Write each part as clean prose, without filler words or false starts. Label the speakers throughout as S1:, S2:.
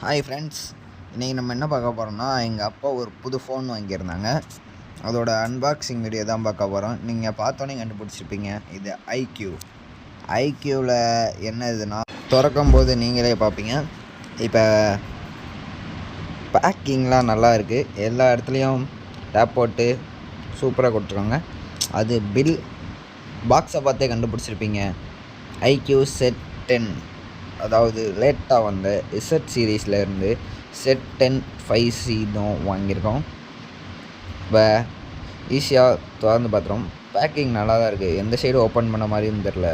S1: Hi friends, இன்றைக்கி நம்ம என்ன பார்க்க போகிறோம்னா, எங்கள் அப்பா ஒரு புது ஃபோன் வாங்கியிருந்தாங்க. அதோட அன்பாக்சிங் வீடியோ தான் பார்க்க போகிறோம். நீங்கள் பார்த்தோன்னே கண்டுபிடிச்சிருப்பீங்க, இது ஐக்யூவில் என்ன இதுனா திறக்கும் போது நீங்களே பார்ப்பீங்க. இப்போ பேக்கிங்லாம் நல்லா இருக்குது, எல்லா இடத்துலையும் டேப் போட்டு சூப்பராக கொடுத்துருக்காங்க. அது பில் பாக்ஸை பார்த்தே கண்டுபிடிச்சிருப்பீங்க. ஐக்யூ செட் 10, அதாவது லேட்டாக வந்த இசட் சீரீஸ்லேருந்து செட் 10 5C தான் வாங்கியிருக்கோம். இப்போ ஈஸியாக திறந்து பார்த்துறோம். பேக்கிங் நல்லா தான் இருக்குது, எந்த சைடு ஓப்பன் பண்ண மாதிரியும் தெரில,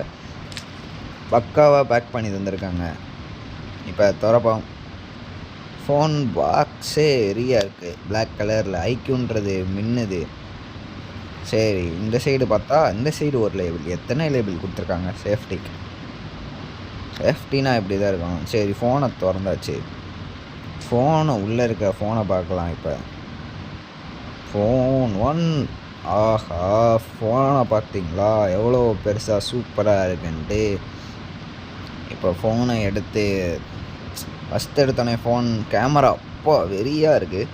S1: பக்காவாக பேக் பண்ணி தந்திருக்காங்க. இப்போ திறப்போம். ஃபோன் பாக்ஸே வெறியாக இருக்குது, பிளாக் கலரில் ஐக்யூன்றது மின்னுது. சரி, இந்த சைடு பார்த்தா இந்த சைடு ஒரு லேபிள், எத்தனை லேபிள் கொடுத்துருக்காங்க சேஃப்டினா இப்படி தான் இருக்கும். சரி, ஃபோனை திறந்தாச்சு. ஃபோனை உள்ளே இருக்க ஃபோனை பார்க்கலாம். இப்போ ஃபோன் 1, ஆஹா, ஃபோனை பார்த்தீங்களா எவ்வளோ பெருசாக சூப்பராக இருக்குன்ட்டு. இப்போ ஃபோனை எடுத்து ஃபஸ்ட் எடுத்தோடனே ஃபோன் கேமரா அப்போ வெறியாக இருக்குது.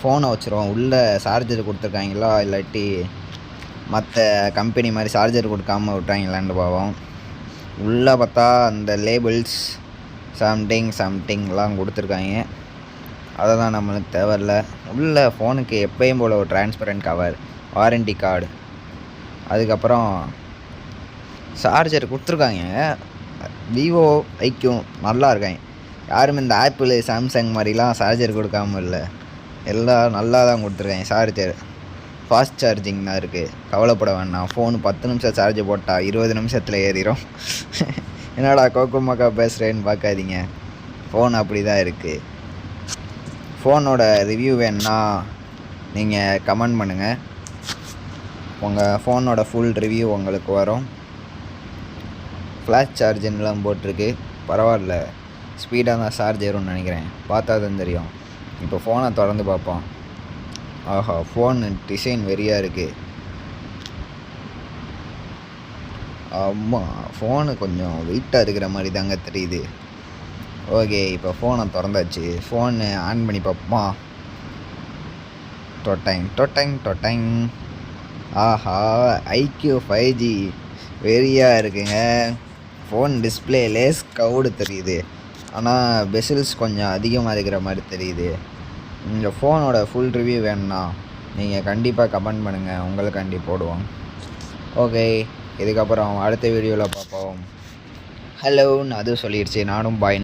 S1: ஃபோனை வச்சுருவோம். உள்ளே சார்ஜர் கொடுத்துருக்காங்களா, இல்லாட்டி மற்ற கம்பெனி மாதிரி சார்ஜர் கொடுக்காமல் விட்டாங்களான்னு பார்ப்போம். உள்ளே பார்த்தா அந்த லேபிள்ஸ் சம்திங்லாம் கொடுத்துருக்காங்க, அதெல்லாம் நம்மளுக்கு தேவையில்ல. உள்ள ஃபோனுக்கு எப்பயும் போல் ஒரு டிரான்ஸ்பரண்ட் கவர், வாரண்டி கார்டு, அதுக்கப்புறம் சார்ஜர் கொடுத்துருக்காங்க. விவோ ஐக்யூ நல்லா இருக்காங்க. யாரும் இந்த ஆப்பிள் சாம்சங் மாதிரிலாம் சார்ஜர் கொடுக்காம இல்லை, எல்லாம் நல்லா தான் கொடுத்துருக்காங்க. சார்ஜர் ஃபாஸ்ட் சார்ஜிங் தான் இருக்குது, கவலைப்பட வேண்டாம். ஃபோனு 10 நிமிஷம் சார்ஜ் போட்டால் 20 நிமிஷத்தில் ஏறிடும். என்னடா கோக்குமாக்கா பேசுகிறேன்னு பார்க்காதீங்க, ஃபோன் அப்படி தான் இருக்குது. ஃபோனோட ரிவ்யூ வேணுன்னா நீங்கள் கமெண்ட் பண்ணுங்கள், உங்கள் ஃபோனோட ஃபுல் ரிவ்யூ உங்களுக்கு வரும். ஃப்ளாஷ் சார்ஜின்லாம் போட்டிருக்கு, பரவாயில்ல, ஸ்பீடாக தான் சார்ஜ் ஏறும்னு நினைக்கிறேன், பார்த்தா தான் தெரியும். இப்போ ஃபோனை திறந்து பார்ப்போம். ஆஹா, ஃபோன் டிசைன் வெறியாக இருக்குது. ஆமாம், ஃபோனு கொஞ்சம் வெயிட்டாக இருக்கிற மாதிரி தாங்க தெரியுது. ஓகே, இப்போ ஃபோனை திறந்தாச்சு. ஃபோனு ஆன் பண்ணி பார்ப்போமா. டொட்டைங். ஆஹா, ஐக்யூ 5G வெறியாக இருக்குங்க. ஃபோன் டிஸ்பிளே லேஸ் கவுடு தெரியுது, ஆனால் பெசில்ஸ் கொஞ்சம் அதிகமாக இருக்கிற மாதிரி தெரியுது. இந்த ஃபோனோட ஃபுல் ரிவ்யூ வேணும்னா நீங்கள் கண்டிப்பாக கமெண்ட் பண்ணுங்கள், உங்களுக்காண்டி போடுவோம். ஓகே, இதுக்கப்புறம் அடுத்த வீடியோவில் பார்ப்போம். ஹலோன்னு அது சொல்லிடுச்சு, நானும் பாய்.